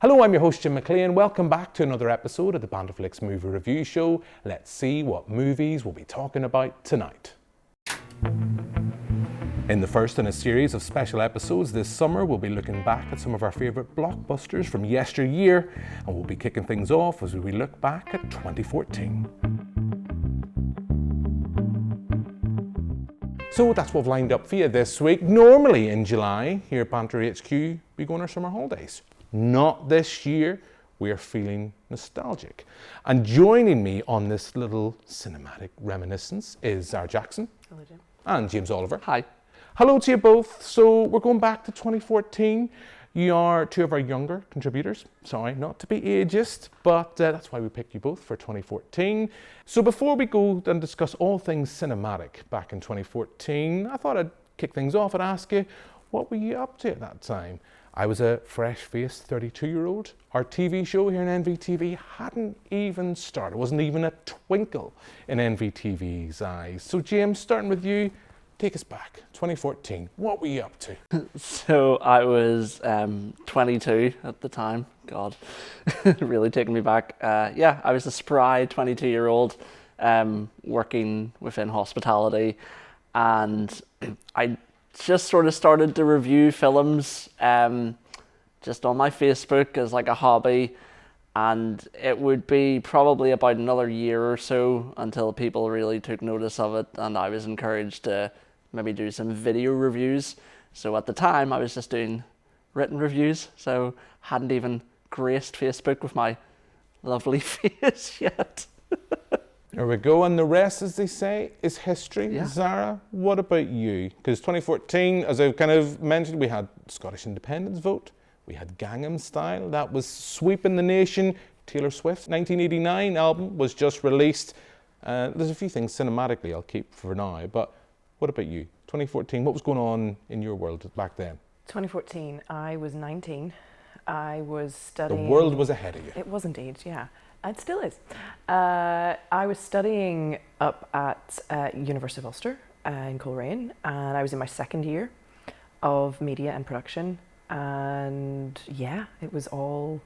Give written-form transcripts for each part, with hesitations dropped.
Hello, I'm your host Jim McClean. Welcome back to another episode of the BanterFlix movie review show. Let's see what movies we'll be talking about tonight. In the first in a series of special episodes this summer, we'll be looking back at some of our favourite blockbusters from yesteryear, and we'll be kicking things off as we look back at 2014. So that's what we've lined up for you this week. Normally in July, here at Banter HQ, we go on our summer holidays. Not this year. We are feeling nostalgic. And joining me on this little cinematic reminiscence is Zara Jackson. Hello, Jim. And James Oliver. Hi. Hello to you both. So we're going back to 2014. You are two of our younger contributors. Sorry, not to be ageist, but that's why we picked you both for 2014. So before we go and discuss all things cinematic back in 2014, I thought I'd kick things off and ask you, what were you up to at that time? I was a fresh-faced 32-year-old. Our TV show here in NvTv hadn't even started. It wasn't even a twinkle in NvTv's eyes. So James, starting with you, take us back, 2014. What were you up to? So I was 22 at the time. God, really taking me back. Yeah, I was a spry 22-year-old working within hospitality, and I just sort of started to review films just on my Facebook as like a hobby, and it would be probably about another year or so until people really took notice of it, and I was encouraged to maybe do some video reviews. So at the time I was just doing written reviews, so hadn't even graced Facebook with my lovely face yet. There we go, and the rest, as they say, is history. Yeah. Zara, what about you? Because 2014, as I've kind of mentioned, we had Scottish independence vote, we had Gangnam Style, that was sweeping the nation. Taylor Swift's 1989 album was just released. There's a few things cinematically I'll keep for now, but what about you? 2014, what was going on in your world back then? 2014, I was 19. I was studying... The world was ahead of you. It was indeed, yeah. It still is. I was studying up at University of Ulster in Coleraine, and I was in my second year of media and production, and yeah, it was all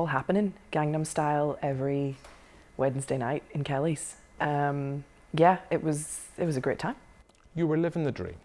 happening. Gangnam Style every Wednesday night in Kelly's. Yeah, it was a great time. You were living the dream.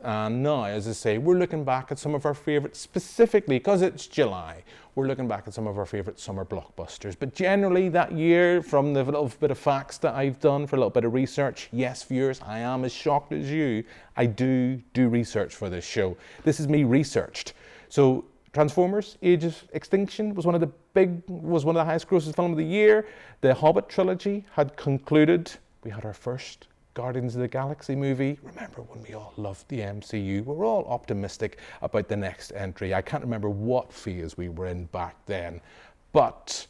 And now, as I say, we're looking back at some of our favourite, specifically because it's July, we're looking back at some of our favourite summer blockbusters. But generally that year, from the little bit of facts that I've done for a little bit of research, yes, viewers, I am as shocked as you. I do research for this show. This is me researched. So Transformers: Age of Extinction was one of the highest grossing film of the year. The Hobbit trilogy had concluded. We had our first Guardians of the Galaxy movie. Remember when we all loved the MCU? We were all optimistic about the next entry. I can't remember what phase we were in back then, but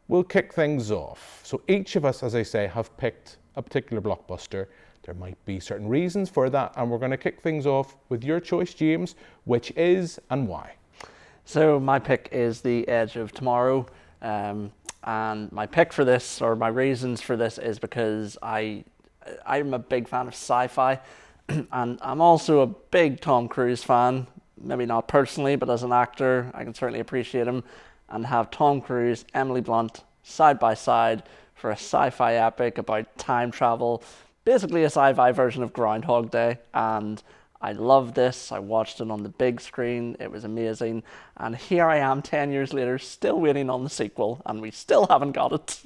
we'll kick things off. So each of us, as I say, have picked a particular blockbuster. There might be certain reasons for that, and we're going to kick things off with your choice, James, which is and why. So my pick is The Edge of Tomorrow, and my pick for this, or my reasons for this, is because I'm a big fan of sci-fi, and I'm also a big Tom Cruise fan. Maybe not personally, but as an actor, I can certainly appreciate him. And have Tom Cruise, Emily Blunt side by side for a sci-fi epic about time travel, basically a sci-fi version of Groundhog Day. And I love this. I watched it on the big screen. It was amazing. And here I am 10 years later, still waiting on the sequel, and we still haven't got it.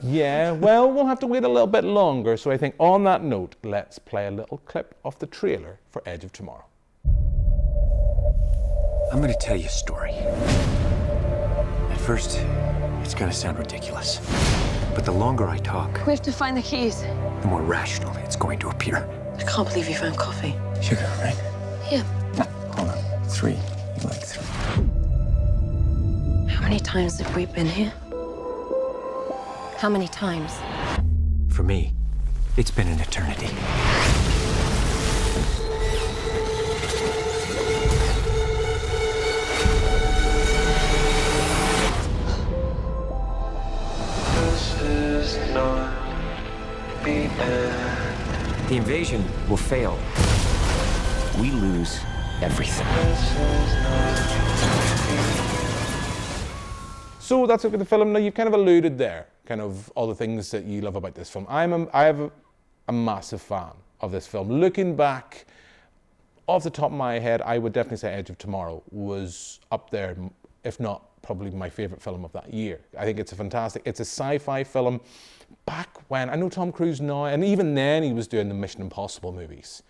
Yeah, well, we'll have to wait a little bit longer. So I think on that note, let's play a little clip of the trailer for Edge of Tomorrow. I'm going to tell you a story. At first, it's going to sound ridiculous. But the longer I talk, We have to find the keys. the more rational it's going to appear. I can't believe you found coffee. Sugar, right? Yeah. Hold on. 3. You like 3. How many times have we been here? How many times? For me, it's been an eternity. This is not the end. The invasion will fail. We lose everything. This is not So that's a good film. Now, you've kind of alluded there, kind of all the things that you love about this film. I have a massive fan of this film. Looking back, off the top of my head, I would definitely say Edge of Tomorrow was up there, if not probably my favorite film of that year. I think it's it's a sci-fi film. Back when, I know Tom Cruise now, and even then he was doing the Mission Impossible movies,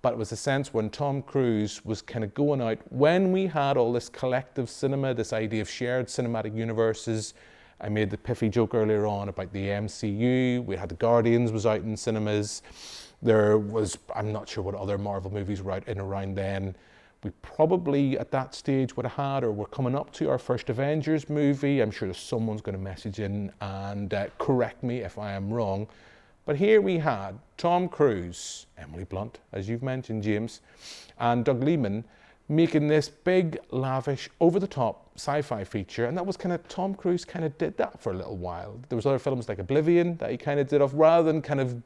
but it was a sense when Tom Cruise was kind of going out, when we had all this collective cinema, this idea of shared cinematic universes. I made the piffy joke earlier on about the MCU. We had the Guardians was out in cinemas. There was, I'm not sure what other Marvel movies were out in around then. We probably at that stage would have had, or were coming up to, our first Avengers movie. I'm sure someone's going to message in and correct me if I am wrong. But here we had Tom Cruise, Emily Blunt, as you've mentioned, James, and Doug Liman making this big, lavish, over-the-top sci-fi feature. And that was kind of, Tom Cruise kind of did that for a little while. There was other films like Oblivion that he kind of did off, rather than kind of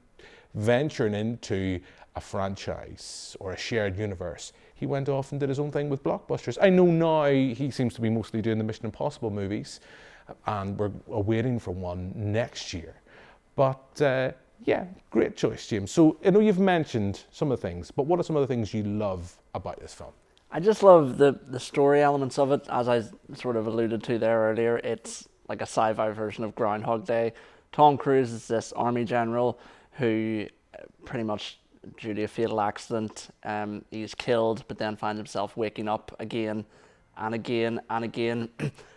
venturing into a franchise or a shared universe. He went off and did his own thing with blockbusters. I know now he seems to be mostly doing the Mission Impossible movies, and we're waiting for one next year. But yeah, great choice, James. So I know you've mentioned some of the things, but what are some of the things you love about this film? I just love the story elements of it. As I sort of alluded to there earlier, it's like a sci-fi version of Groundhog Day. Tom Cruise is this army general who pretty much, due to a fatal accident, he's killed, but then finds himself waking up again and again and again.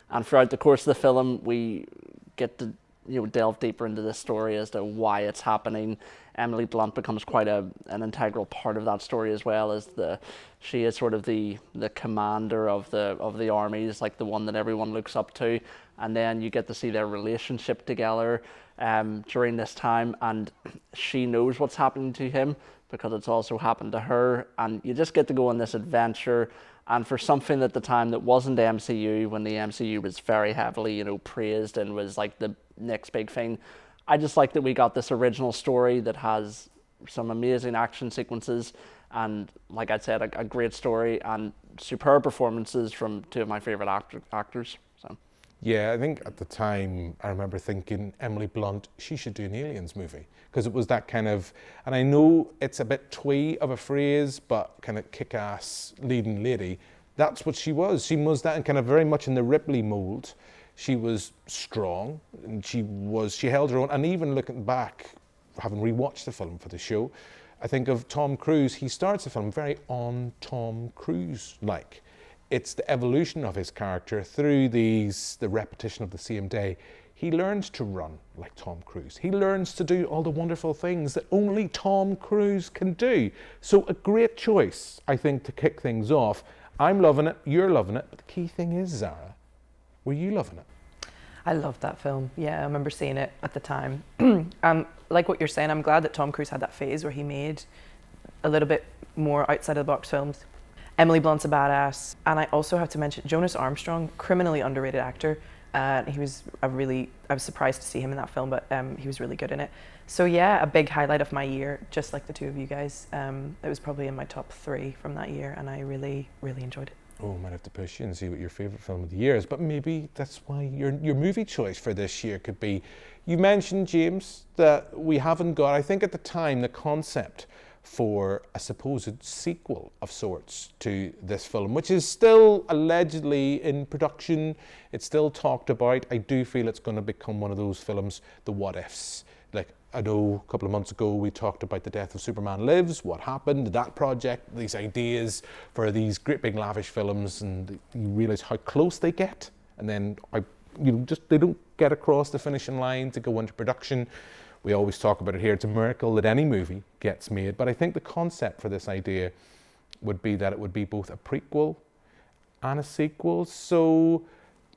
And throughout the course of the film, we get to delve deeper into this story as to why it's happening. Emily Blunt becomes quite an integral part of that story, as well as she is sort of the commander of the armies, like the one that everyone looks up to. And then you get to see their relationship together during this time, and she knows what's happening to him because it's also happened to her, and you just get to go on this adventure. And for something at the time that wasn't MCU, when the MCU was very heavily, praised and was like the next big thing, I just like that we got this original story that has some amazing action sequences and, like I said, a great story and superb performances from two of my favorite actors. So. Yeah, I think at the time I remember thinking Emily Blunt, she should do an Aliens movie, because it was that kind of, and I know it's a bit twee of a phrase, but kind of kick-ass leading lady. That's what she was. She was that, and kind of very much in the Ripley mold. She was strong, and she held her own. And even looking back, having rewatched the film for the show, I think of Tom Cruise. He starts the film very on Tom Cruise-like. It's the evolution of his character through the repetition of the same day. He learns to run like Tom Cruise. He learns to do all the wonderful things that only Tom Cruise can do. So a great choice, I think, to kick things off. I'm loving it, you're loving it, but the key thing is, Zara, were you loving it? I loved that film. Yeah, I remember seeing it at the time. Like what you're saying, I'm glad that Tom Cruise had that phase where he made a little bit more outside of the box films. Emily Blunt's a badass. And I also have to mention Jonas Armstrong, criminally underrated actor. I was surprised to see him in that film, but he was really good in it. So yeah, a big highlight of my year, just like the two of you guys. It was probably in my top 3 from that year, and I really, really enjoyed it. Oh, I might have to push you and see what your favourite film of the year is, but maybe that's why your movie choice for this year could be, you mentioned, James, that we haven't got, I think at the time, the concept for a supposed sequel of sorts to this film, which is still allegedly in production. It's still talked about. I do feel it's going to become one of those films, the what ifs. Like, I know a couple of months ago we talked about The Death of Superman Lives, what happened, that project, these ideas for these great big lavish films, and you realise how close they get, and then they don't get across the finishing line to go into production. We always talk about it here. It's a miracle that any movie gets made. But I think the concept for this idea would be that it would be both a prequel and a sequel. So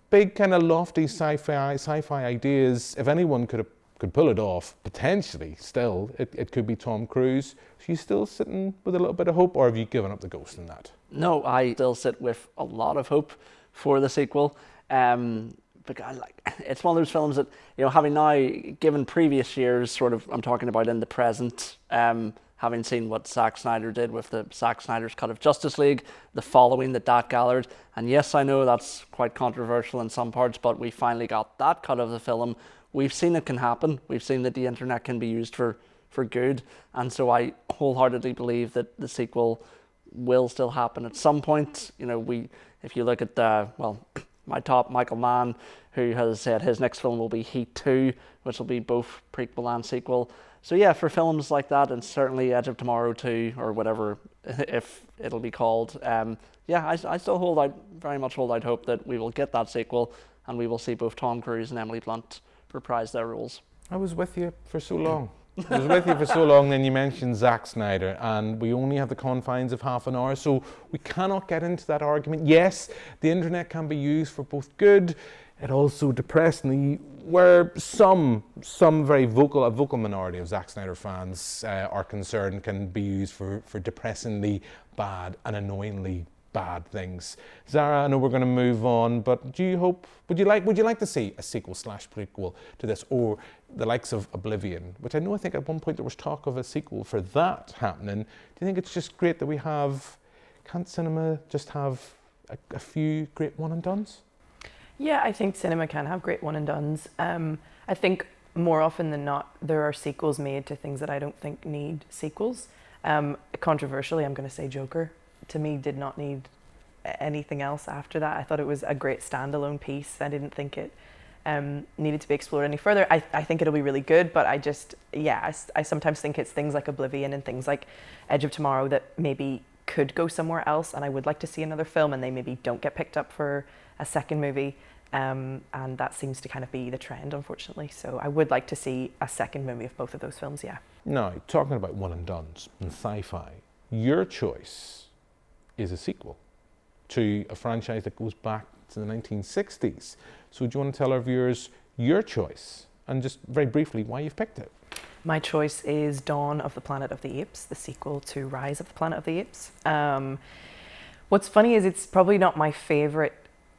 big kind of lofty sci-fi ideas. If anyone could pull it off, potentially still, it could be Tom Cruise. So you still sitting with a little bit of hope, or have you given up the ghost in that? No, I still sit with a lot of hope for the sequel. Because it's one of those films that, having now given previous years, sort of, I'm talking about in the present, having seen what Zack Snyder did with the Zack Snyder's cut of Justice League, the following that gathered. And yes, I know that's quite controversial in some parts, but we finally got that cut of the film. We've seen it can happen. We've seen that the internet can be used for good. And so I wholeheartedly believe that the sequel will still happen at some point. You know, if you look at my top, Michael Mann, who has said his next film will be Heat 2, which will be both prequel and sequel. So yeah, for films like that, and certainly Edge of Tomorrow 2, or whatever, if it'll be called, I still very much hold out hope that we will get that sequel, and we will see both Tom Cruise and Emily Blunt reprise their roles. I was with you for so long. I was with you for so long, then you mentioned Zack Snyder, and we only have the confines of half an hour, so we cannot get into that argument. Yes, the internet can be used for both good. It also depressingly, where some very vocal, a vocal minority of Zack Snyder fans are concerned, can be used for depressingly bad and annoyingly bad things. Zara, I know we're going to move on, but would you like to see a sequel/prequel to this, or the likes of Oblivion, which I think at one point there was talk of a sequel for that happening? Do you think it's just great that can't cinema just have a few great one and dones? Yeah, I think cinema can have great one and dones. I think more often than not, there are sequels made to things that I don't think need sequels. Controversially, I'm going to say Joker, to me, did not need anything else after that. I thought it was a great standalone piece. I didn't think it needed to be explored any further. I think it'll be really good, but I sometimes think it's things like Oblivion and things like Edge of Tomorrow that maybe could go somewhere else, and I would like to see another film, and they maybe don't get picked up for a second movie, and that seems to kind of be the trend, unfortunately. So I would like to see a second movie of both of those films, yeah. Now, talking about one and dones in sci-fi, your choice is a sequel to a franchise that goes back to the 1960s. So do you want to tell our viewers your choice, and just very briefly why you've picked it? My choice is Dawn of the Planet of the Apes, the sequel to Rise of the Planet of the Apes. What's funny is it's probably not my favorite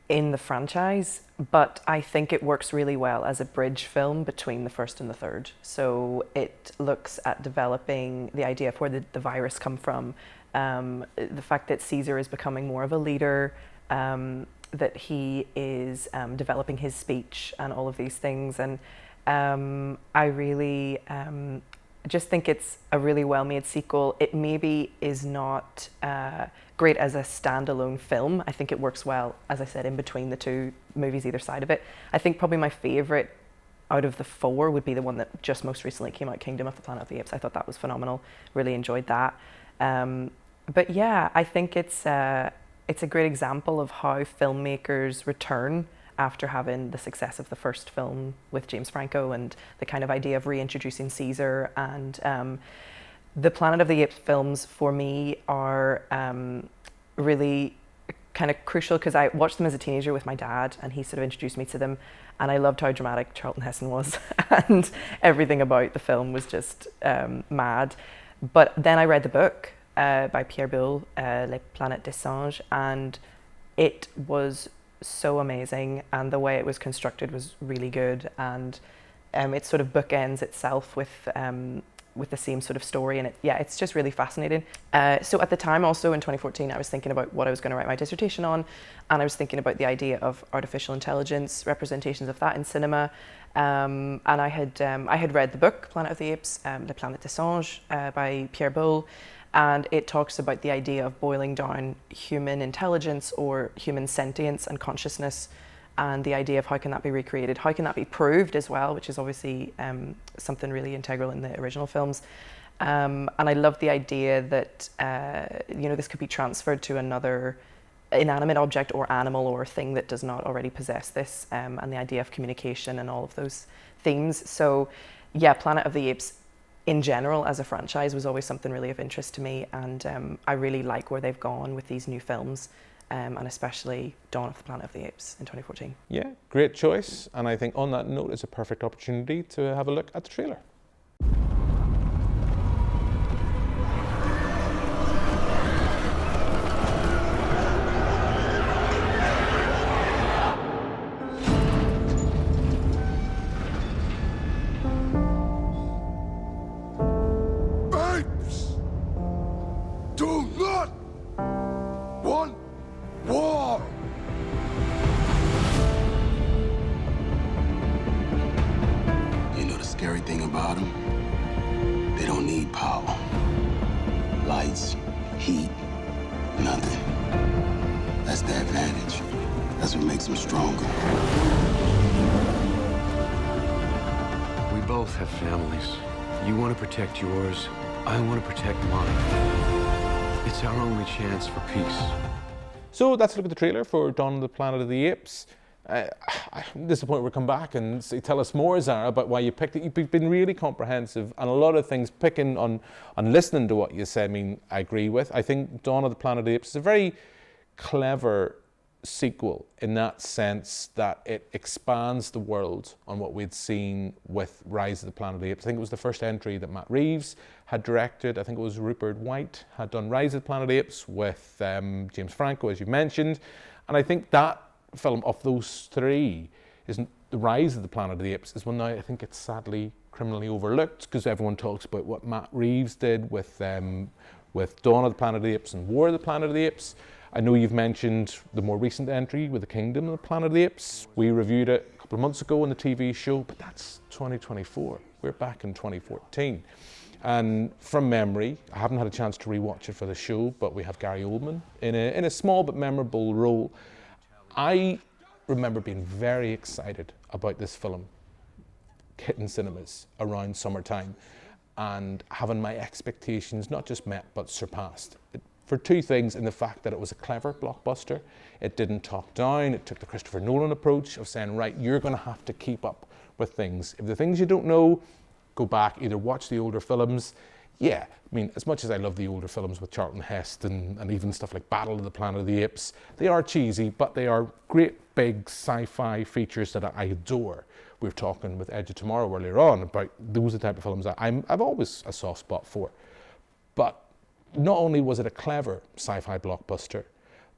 in the franchise, but I think it works really well as a bridge film between the first and the third. So it looks at developing the idea of where the virus come from, the fact that Caesar is becoming more of a leader, that he is developing his speech and all of these things. And I really just think it's a really well-made sequel. It maybe is not great as a standalone film. I think it works well, as I said, in between the two movies, either side of it. I think probably my favorite out of the four would be the one that just most recently came out, Kingdom of the Planet of the Apes. I thought that was phenomenal. Really enjoyed that. But yeah, I think it's a great example of how filmmakers return after having the success of the first film with James Franco, and the kind of idea of reintroducing Caesar. And the Planet of the Apes films for me are really kind of crucial, because I watched them as a teenager with my dad, and he sort of introduced me to them, and I loved how dramatic Charlton Heston was and everything about the film was just mad. But then I read the book by Pierre Boulle, Les Planètes des Singes, and it was so amazing, and the way it was constructed was really good, and it sort of bookends itself with the same sort of story, and it's just really fascinating. So at the time, also in 2014, I was thinking about what I was going to write my dissertation on, and I was thinking about the idea of artificial intelligence, representations of that in cinema, and I had read the book Planet of the Apes, Les Planètes des Singes by Pierre Boulle. And it talks about the idea of boiling down human intelligence or human sentience and consciousness, and the idea of how can that be recreated, how can that be proved as well, which is obviously something really integral in the original films. And I love the idea that this could be transferred to another inanimate object or animal or thing that does not already possess this, and the idea of communication and all of those themes. So yeah, Planet of the Apes in general as a franchise was always something really of interest to me, and I really like where they've gone with these new films, and especially Dawn of the Planet of the Apes in 2014. Yeah, great choice, and I think on that note it's a perfect opportunity to have a look at the trailer. Apes! do not want war. You know the scary thing about them? They don't need power. Lights, heat, nothing. That's the advantage. That's what makes them stronger. We both have families. You want to protect yours, I want to protect mine. It's our only chance for peace. So that's a look at the trailer for Dawn of the Planet of the Apes. I'm disappointed we'll come back and tell us more, Zara, about why you picked it. You've been really comprehensive, and a lot of things picking on listening to what you said, I mean, I agree with. I think Dawn of the Planet of the Apes is a very clever sequel in that sense that it expands the world on what we'd seen with Rise of the Planet of the Apes. I think it was the first entry that Matt Reeves had directed. I think it was Rupert White had done Rise of the Planet of the Apes with James Franco, as you mentioned. And I think that film of those three isn't the Rise of the Planet of the Apes is one that I think it's sadly criminally overlooked because everyone talks about what Matt Reeves did with Dawn of the Planet of the Apes and War of the Planet of the Apes. I know you've mentioned the more recent entry with the Kingdom of the Planet of the Apes. We reviewed it a couple of months ago on the TV show, but that's 2024. We're back in 2014. And from memory, I haven't had a chance to rewatch it for the show, but we have Gary Oldman in a small but memorable role. I remember being very excited about this film hitting cinemas around summertime and having my expectations not just met but surpassed. For two things, in the fact that it was a clever blockbuster. It didn't talk down. It took the Christopher Nolan approach of saying, right, you're going to have to keep up with things. If the things you don't know, go back, either watch the older films. Yeah, I mean, as much as I love the older films with Charlton Heston and even stuff like Battle of the Planet of the Apes, they are cheesy, but they are great big sci-fi features that I adore. We were talking with Edge of Tomorrow earlier on about those are the type of films that I've always a soft spot for. But not only was it a clever sci-fi blockbuster,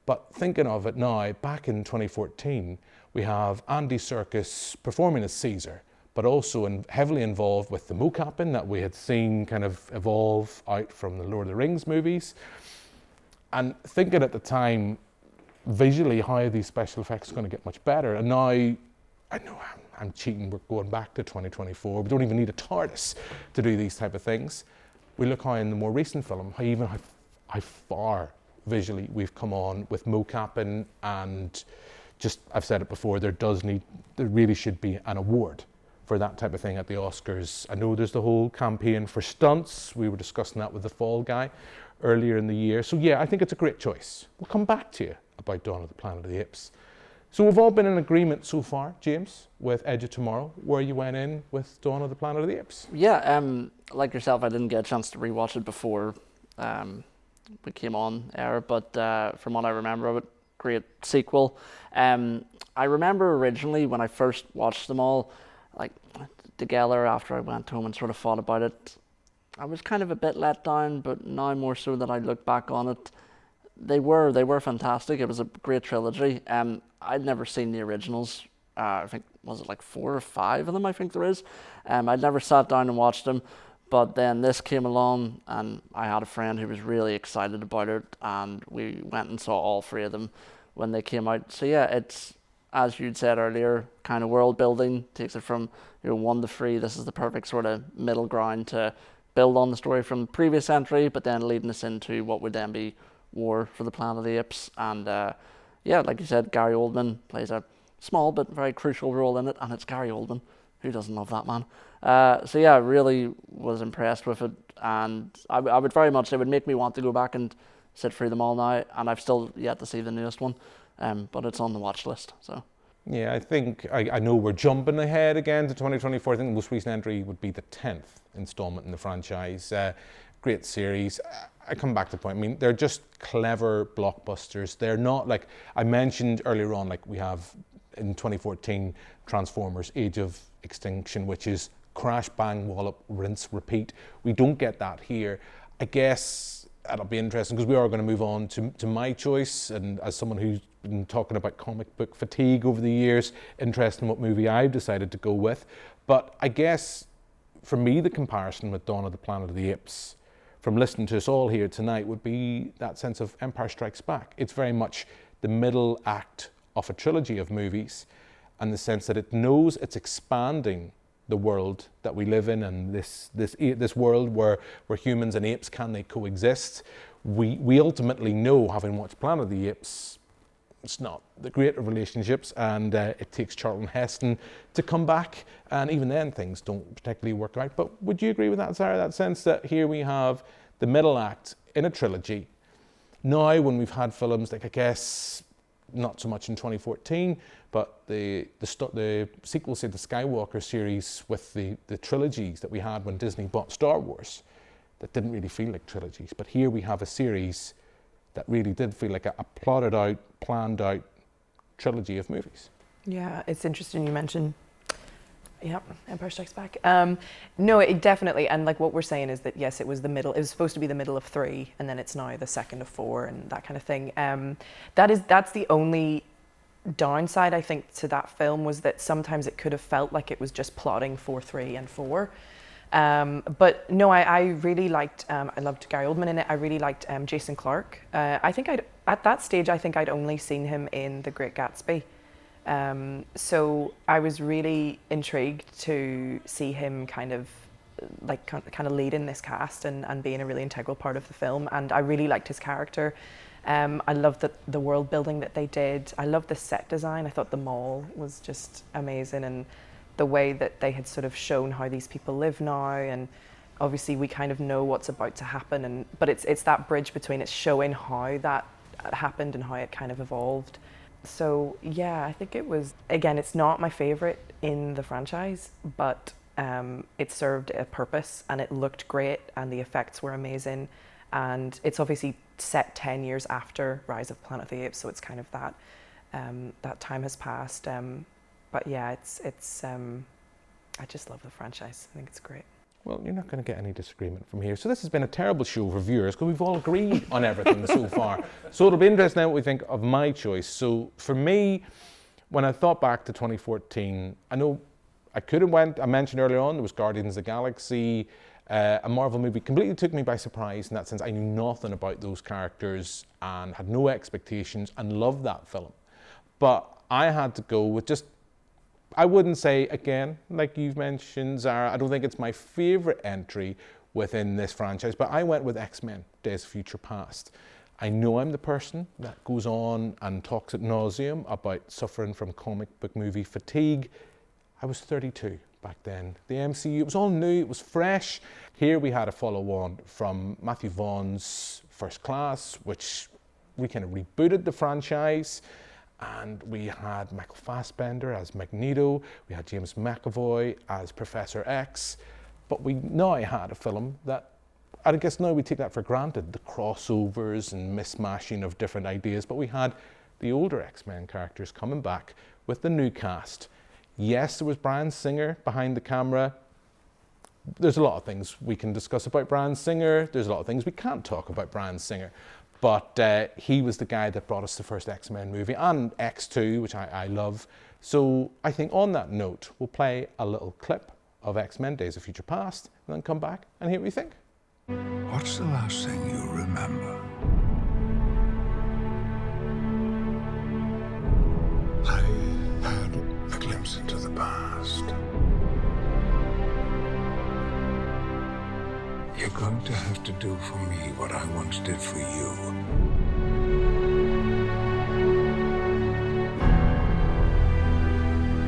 but thinking of it now, back in 2014, we have Andy Serkis performing as Caesar, but also heavily involved with the mocapping that we had seen kind of evolve out from the Lord of the Rings movies. And thinking at the time, visually, how are these special effects going to get much better? And now, I know I'm cheating, we're going back to 2024. We don't even need a TARDIS to do these type of things. We look how in the more recent film, how far visually we've come on with mocapping, and just, I've said it before, there really should be an award for that type of thing at the Oscars. I know there's the whole campaign for stunts. We were discussing that with the Fall Guy earlier in the year. So yeah, I think it's a great choice. We'll come back to you about Dawn of the Planet of the Apes. So we've all been in agreement so far, James, with Edge of Tomorrow, where you went in with Dawn of the Planet of the Apes. Yeah, like yourself, I didn't get a chance to rewatch it before we came on air, but from what I remember of it, great sequel. I remember originally when I first watched them all, like together after I went home and sort of thought about it, I was kind of a bit let down, but now more so that I look back on it, they were fantastic. It was a great trilogy. I'd never seen the originals. I think, was it like 4 or 5 of them, I think there is. I'd never sat down and watched them, but then this came along and I had a friend who was really excited about it, and we went and saw all 3 of them when they came out. So yeah, it's, as you'd said earlier, kind of world building, takes it from 1 to 3. This is the perfect sort of middle ground to build on the story from the previous entry, but then leading us into what would then be War for the Planet of the Apes. And yeah, like you said, Gary Oldman plays a small but very crucial role in it, and it's Gary Oldman. Who doesn't love that man? So yeah, I really was impressed with it, and I would very much, it would make me want to go back and sit through them all now, and I've still yet to see the newest one, but it's on the watch list. So yeah, I think, I know we're jumping ahead again to 2024. I think the most recent entry would be the 10th installment in the franchise. Great series. I come back to the point, I mean, they're just clever blockbusters. They're not like, I mentioned earlier on, like we have in 2014, Transformers Age of Extinction, which is crash, bang, wallop, rinse, repeat. We don't get that here. I guess that'll be interesting because we are going to move on to my choice, and as someone who's been talking about comic book fatigue over the years, interested in what movie I've decided to go with. But I guess for me, the comparison with Dawn of the Planet of the Apes from listening to us all here tonight would be that sense of Empire Strikes Back. It's very much the middle act of a trilogy of movies, and the sense that it knows it's expanding the world that we live in, and this world where humans and apes, can they coexist? We ultimately know, having watched Planet of the Apes, it's not the great of relationships, and it takes Charlton Heston to come back, and even then things don't particularly work out. But would you agree with that, Zara, that sense that here we have the middle act in a trilogy? Now, when we've had films like, I guess, not so much in 2014, but the sequels to the Skywalker series with the trilogies that we had when Disney bought Star Wars, that didn't really feel like trilogies. But here we have a series that really did feel like a plotted out, planned out trilogy of movies. Yeah, it's interesting you mentioned, Empire Strikes Back. No, it definitely, and like what we're saying is that yes, it was supposed to be the middle of 3, and then it's now the second of 4, and that kind of thing. That's the only downside, I think, to that film, was that sometimes it could have felt like it was just plotting for 3 and 4. But no, I really liked, I loved Gary Oldman in it. I really liked Jason Clarke. I think at that stage, I think I'd only seen him in The Great Gatsby. So I was really intrigued to see him kind of lead in this cast and being a really integral part of the film. And I really liked his character. I loved the world building that they did. I loved the set design. I thought the mall was just amazing, and the way that they had sort of shown how these people live now, and obviously we kind of know what's about to happen, but it's that bridge between it's showing how that happened and how it kind of evolved. So yeah, I think it was, again, it's not my favorite in the franchise, but it served a purpose and it looked great and the effects were amazing, and it's obviously set 10 years after Rise of Planet of the Apes, so it's kind of that that time has passed. But yeah, it's I just love the franchise. I think it's great. Well, you're not going to get any disagreement from here. So this has been a terrible show for viewers because we've all agreed on everything so far. So it'll be interesting now what we think of my choice. So for me, when I thought back to 2014, I know I could have I mentioned earlier on, there was Guardians of the Galaxy, a Marvel movie completely took me by surprise in that sense. I knew nothing about those characters and had no expectations and loved that film. But I had to go with just, I wouldn't say, again, like you've mentioned, Zara, I don't think it's my favourite entry within this franchise, but I went with X-Men, Days of Future Past. I know I'm the person that goes on and talks ad nauseum about suffering from comic book movie fatigue. I was 32 back then. The MCU, it was all new, it was fresh. Here we had a follow-on from Matthew Vaughn's First Class, which we kind of rebooted the franchise. And we had Michael Fassbender as Magneto, we had James McAvoy as Professor X, but we now had a film that, I guess now we take that for granted, the crossovers and mishmashing of different ideas, but we had the older X-Men characters coming back with the new cast. Yes, there was Bryan Singer behind the camera. There's a lot of things we can discuss about Bryan Singer, there's a lot of things we can't talk about Bryan Singer. But he was the guy that brought us the first X-Men movie, and X2, which I love. So I think on that note, we'll play a little clip of X-Men Days of Future Past, and then come back and hear what you think. What's the last thing you remember? I had a glimpse into the past. You're going to have to do for me what I once did for you.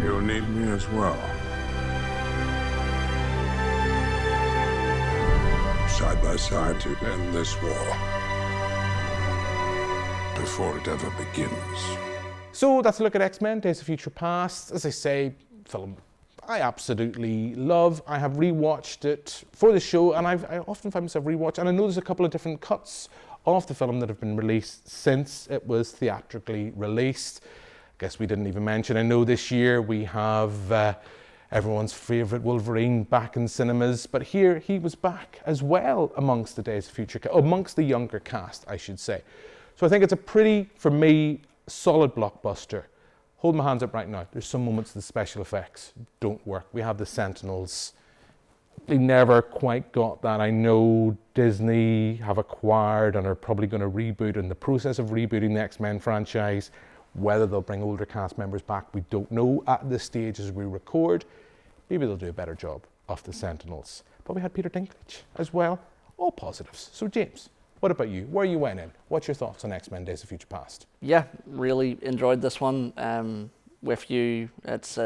You'll need me as well. Side by side to end this war. Before it ever begins. So that's a look at X-Men Days of Future Past. As I say, film I absolutely love. I have rewatched it for the show, and I often find myself rewatching, and I know there's a couple of different cuts of the film that have been released since it was theatrically released. I guess we didn't even mention, I know this year we have everyone's favourite Wolverine back in cinemas, but here he was back as well amongst the Days of Future, amongst the younger cast, I should say. So I think it's a pretty, for me, solid blockbuster. Hold my hands up right now. There's some moments the special effects don't work. We have the Sentinels they never quite got that. I know Disney have acquired and are probably going to reboot, in the process of rebooting the X-Men franchise. Whether they'll bring older cast members back, we don't know at this stage as we record. Maybe they'll do a better job of the Sentinels. But we had Peter Dinklage as well. All positives. So James, what about you? Where you went in? What's your thoughts on X-Men Days of Future Past? Yeah, really enjoyed this one. With you, it's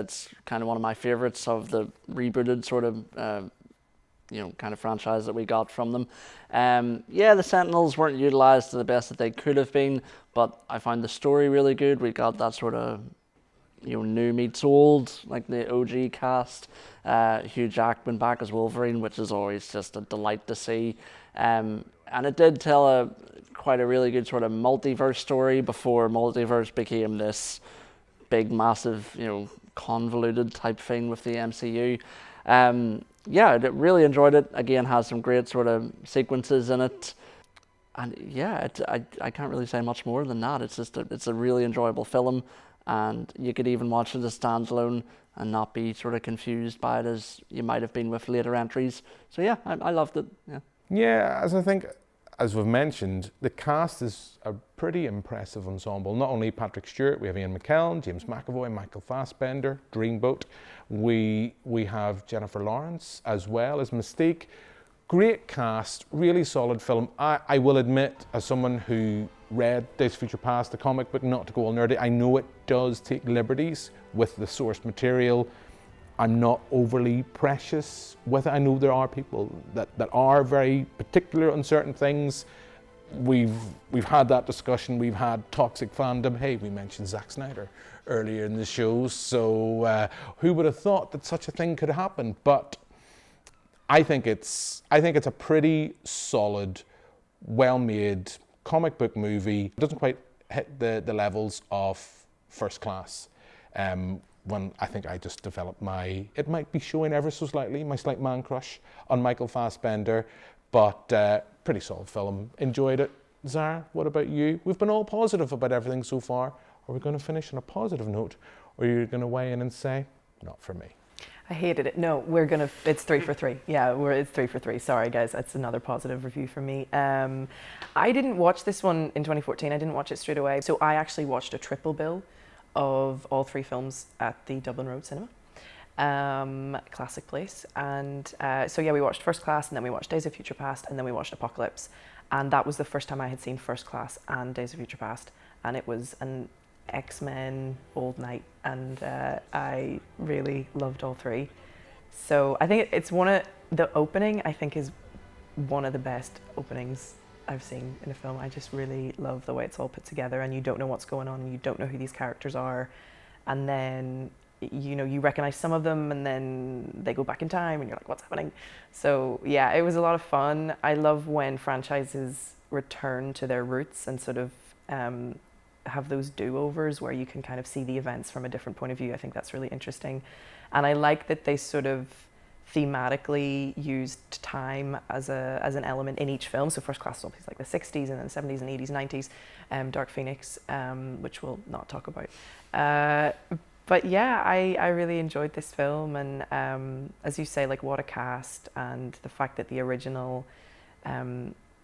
kind of one of my favorites of the rebooted sort of kind of franchise that we got from them. Yeah, the Sentinels weren't utilized to the best that they could have been, but I found the story really good. We got that sort of new meets old, like the OG cast. Hugh Jackman back as Wolverine, which is always just a delight to see. And it did tell quite a really good sort of multiverse story before multiverse became this big, massive, convoluted type thing with the MCU. Yeah, I really enjoyed it. Again, has some great sort of sequences in it. And yeah, I can't really say much more than that. It's a really enjoyable film, and you could even watch it as standalone and not be sort of confused by it as you might have been with later entries. So yeah, I loved it. Yeah, as I think, as we've mentioned, the cast is a pretty impressive ensemble. Not only Patrick Stewart, we have Ian McKellen, James McAvoy, Michael Fassbender, Dreamboat. We have Jennifer Lawrence as well as Mystique. Great cast, really solid film. I will admit, as someone who read Days of Future Past, the comic book, not to go all nerdy, I know it does take liberties with the source material. I'm not overly precious with it. I know there are people that are very particular on certain things. We've had that discussion. We've had toxic fandom. Hey, we mentioned Zack Snyder earlier in the show, so who would have thought that such a thing could happen? But I think it's a pretty solid, well-made comic book movie. It doesn't quite hit the levels of First Class. When I think I just developed it might be showing ever so slightly, my slight man crush on Michael Fassbender, but pretty solid film. Enjoyed it. Zara, what about you? We've been all positive about everything so far. Are we going to finish on a positive note, or are you going to weigh in and say, not for me? I hated it. No, it's 3 for 3. Yeah, it's 3 for 3. Sorry guys, that's another positive review for me. I didn't watch this one in 2014. I didn't watch it straight away. So I actually watched a triple bill of all 3 films at the Dublin Road Cinema. Classic place. And so yeah, we watched First Class, and then we watched Days of Future Past, and then we watched Apocalypse. And that was the first time I had seen First Class and Days of Future Past. And it was an X-Men old night, and I really loved all 3. So I think it's the opening, I think, is one of the best openings I've seen in a film. I just really love the way it's all put together, and you don't know what's going on, and you don't know who these characters are, and then you recognize some of them, and then they go back in time and you're like, what's happening? So yeah, it was a lot of fun. I love when franchises return to their roots and sort of have those do-overs where you can kind of see the events from a different point of view. I think that's really interesting, and I like that they sort of thematically used time as an element in each film. So First Class is always like the 60s, and then the 70s and 80s, 90s, Dark Phoenix, which we'll not talk about. But yeah, I really enjoyed this film, and as you say, like, what a cast, and the fact that the original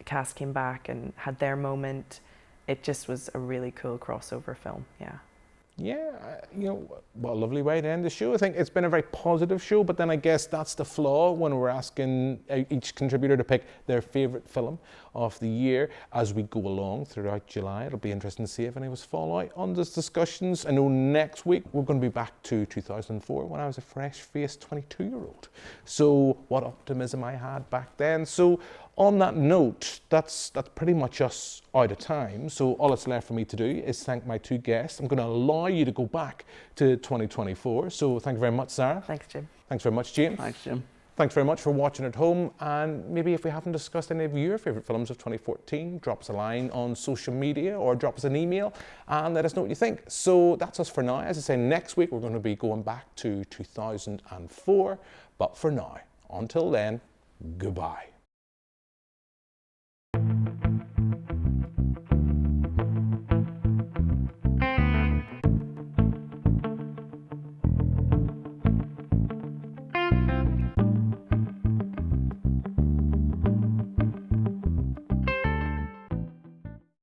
cast came back and had their moment. It just was a really cool crossover film, yeah. Yeah, what a lovely way to end the show. I think it's been a very positive show, but then I guess that's the flaw when we're asking each contributor to pick their favourite film of the year as we go along throughout July. It'll be interesting to see if any was fallout on those discussions. I know next week we're going to be back to 2004 when I was a fresh-faced 22-year-old. So what optimism I had back then. So on that note, that's pretty much us out of time. So all that's left for me to do is thank my 2 guests. I'm going to allow you to go back to 2024. So thank you very much, Zara. Thanks, Jim. Thanks very much, James. Thanks, Jim. Thanks very much for watching at home. And maybe if we haven't discussed any of your favourite films of 2014, drop us a line on social media or drop us an email and let us know what you think. So that's us for now. As I say, next week we're going to be going back to 2004. But for now, until then, goodbye.